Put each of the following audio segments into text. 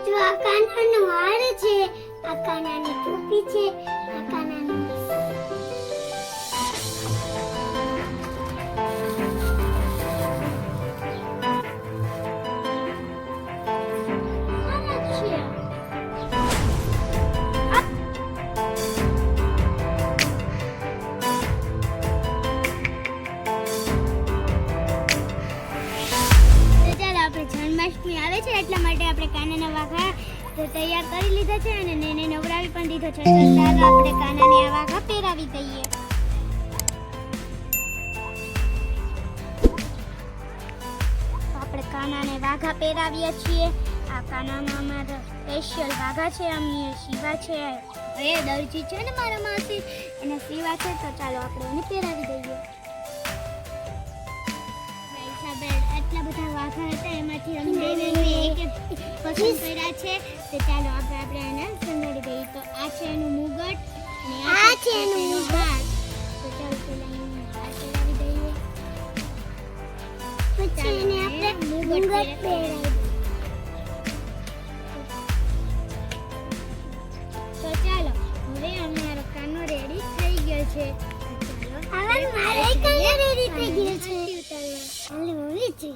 જો આ કાનાનો હાર છે, આ કાનાની ટોપી છે, આ કાનાનો જન્માષ્ટમી આવે છે એટલા માટે આપણે કાનાના વાઘા તો તૈયાર કરી લીધા છે અને નેને નવરાવી પણ દીધો છે. તો ચાલો આપણે કાનાને આ વાઘા પહેરાવી દઈએ. આપણે કાનાને વાઘા પહેરાવીએ છીએ. આ કાનાના અમારા સ્પેશિયલ વાઘા છે. અમને શિવા છે એ દરજી છે ને મારા માસી એને શિવા છે. તો ચાલો આપણે એને પહેરાવી દઈએ. આટલા બધા વાઘા હતા એમાંથી અમને એક પસંદ કર્યા છે. તો ચાલો આપણે એને સંભાળી દઈએ. તો આ છે એનું મુગટ અને આ છે એનું હાથ. તો ચાલો પેલા એને હાથ પહેરાવી દઈએ. પછી એને આપણે મુગટ પહેરાવી. તો ચાલો હવે અમારો કાનો રેડી થઈ ગયો છે. હવે મારે કાનો રેડી થઈ ગયો છે. હાલે મમ્મી છે.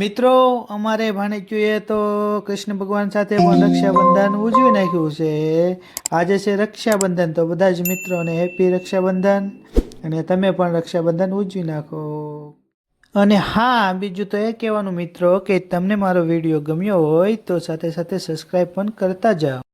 મિત્રો અમારે ભાણેજ્યુએ તો કૃષ્ણ ભગવાન સાથે પણ રક્ષાબંધન ઉજવી નાખ્યું છે. આજે છે રક્ષાબંધન. તો બધા જ મિત્રોને હેપી રક્ષાબંધન અને તમે પણ રક્ષાબંધન ઉજવી નાખો. અને હા, બીજું તો એ કહેવાનું મિત્રો કે તમને મારો વિડીયો ગમ્યો હોય તો સાથે સાથે સબસ્ક્રાઈબ પણ કરતા જાઓ.